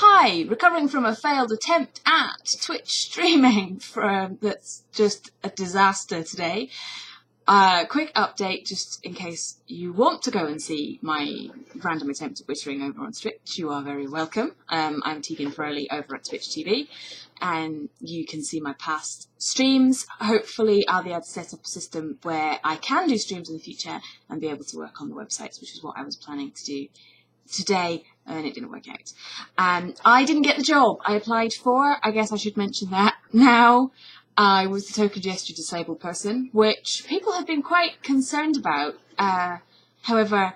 Hi, recovering from a failed attempt at Twitch streaming that's just a disaster today. Quick update, just in case you want to go and see my random attempt at whittering over on Twitch, you are very welcome. I'm Tegan Froley over at Twitch TV, and you can see my past streams. Hopefully I'll be able to set up a system where I can do streams in the future and be able to work on the websites, which is what I was planning to do today, and it didn't work out. I didn't get the job I applied for. I guess I should mention that now. I was the token gesture disabled person, which people have been quite concerned about. However,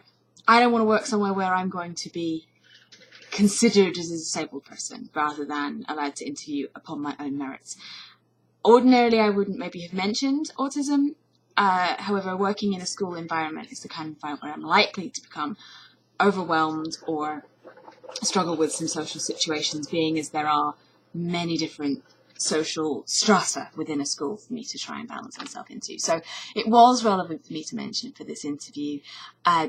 I don't want to work somewhere where I'm going to be considered as a disabled person rather than allowed to interview upon my own merits. Ordinarily, I wouldn't maybe have mentioned autism. However, working in a school environment is the kind of environment where I'm likely to become overwhelmed or struggle with some social situations, being as there are many different social strata within a school for me to try and balance myself into. So it was relevant for me to mention for this interview,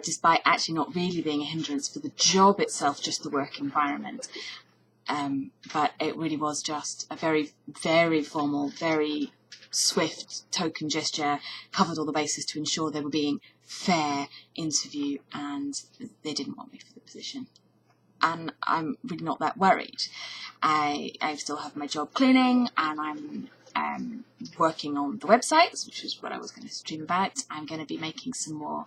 despite actually not really being a hindrance for the job itself, just the work environment. But it really was just a very, very formal, very swift token gesture, covered all the bases to ensure they were being fair interview, and they didn't want me for the position. And I'm really not that worried. I still have my job cleaning, and I'm working on the websites, which is what I was going to stream about. I'm going to be making some more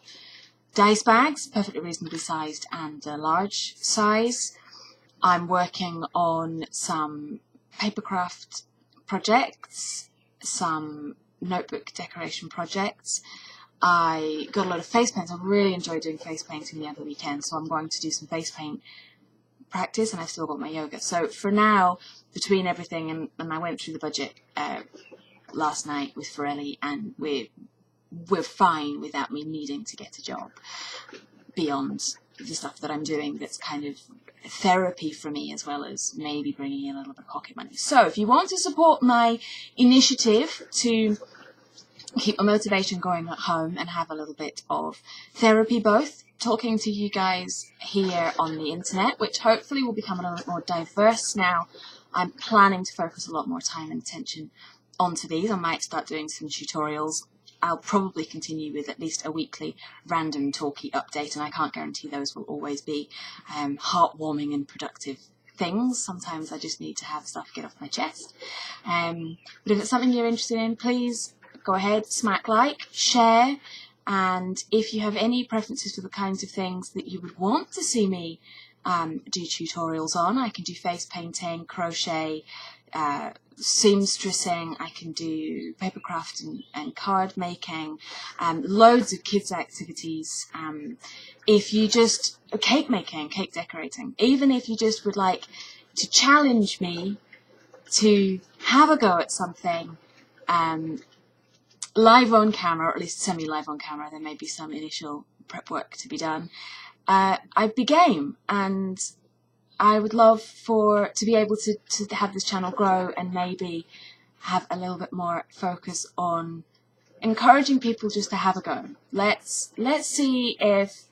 dice bags, perfectly reasonably sized and a large size. I'm working on some papercraft projects, some notebook decoration projects. I got a lot of face paints. I really enjoyed doing face painting the other weekend, so I'm going to do some face paint practice, and I've still got my yoga. So for now, between everything, and I went through the budget last night with Forelli, and we're fine without me needing to get a job beyond the stuff that I'm doing that's kind of therapy for me, as well as maybe bringing in a little bit of pocket money. So if you want to support my initiative to keep my motivation going at home and have a little bit of therapy, both talking to you guys here on the internet, which hopefully will become a little bit more diverse now. I'm planning to focus a lot more time and attention onto these. I might start doing some tutorials. I'll probably continue with at least a weekly random talky update, and I can't guarantee those will always be heartwarming and productive things. Sometimes I just need to have stuff get off my chest. But if it's something you're interested in, please go ahead, smack like, share, and if you have any preferences for the kinds of things that you would want to see me do tutorials on, I can do face painting, crochet, seamstressing, I can do papercraft and card making, loads of kids activities. If you just, cake making, cake decorating, even if you just would like to challenge me to have a go at something, live on camera, or at least semi-live on camera, there may be some initial prep work to be done, I'd be game, and I would love to be able to have this channel grow and maybe have a little bit more focus on encouraging people just to have a go. Let's see if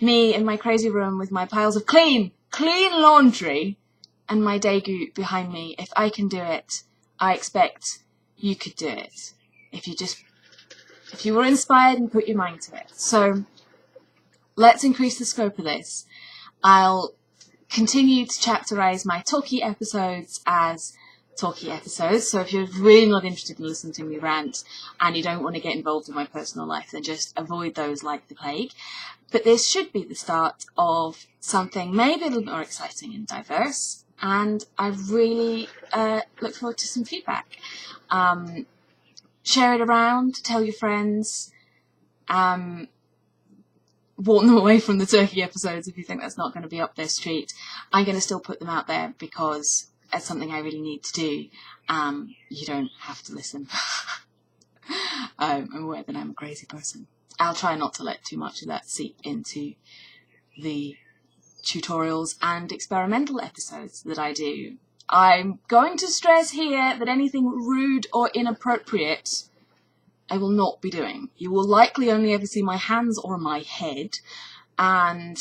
me in my crazy room with my piles of clean laundry and my Daegu behind me, if I can do it, I expect you could do it. If you were inspired and put your mind to it. So let's increase the scope of this. I'll continue to chapterize my talky episodes as talky episodes. So if you're really not interested in listening to me rant and you don't want to get involved in my personal life, then just avoid those like the plague. But this should be the start of something maybe a little bit more exciting and diverse. And I really look forward to some feedback. Share it around, tell your friends, warn them away from the turkey episodes if you think that's not going to be up their street. I'm going to still put them out there because it's something I really need to do. You don't have to listen. I'm aware that I'm a crazy person. I'll try not to let too much of that seep into the tutorials and experimental episodes that I do. I'm going to stress here that anything rude or inappropriate I will not be doing. You will likely only ever see my hands or my head, and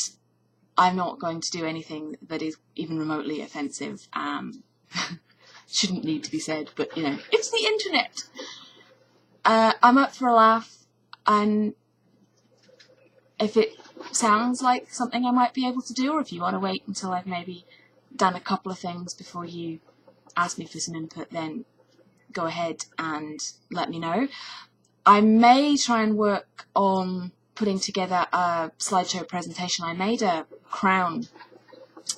I'm not going to do anything that is even remotely offensive. Shouldn't need to be said, but you know, it's the internet. I'm up for a laugh, and if it sounds like something I might be able to do, or if you want to wait until I've maybe done a couple of things before you ask me for some input, then go ahead and let me know. I may try and work on putting together a slideshow presentation. I made a crown,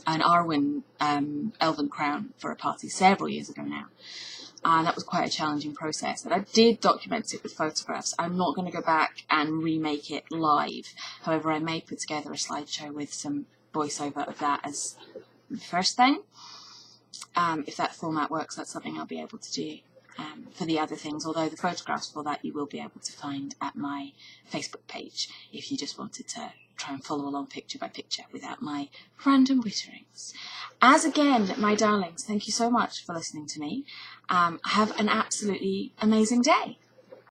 an Arwen elven crown, for a party several years ago now. And that was quite a challenging process. And I did document it with photographs. I'm not going to go back and remake it live. However, I may put together a slideshow with some voiceover of that as the first thing. If that format works, that's something I'll be able to do for the other things. Although the photographs for that you will be able to find at my Facebook page if you just wanted to try and follow along picture by picture without my random witterings. As again, my darlings, thank you so much for listening to me. Have an absolutely amazing day.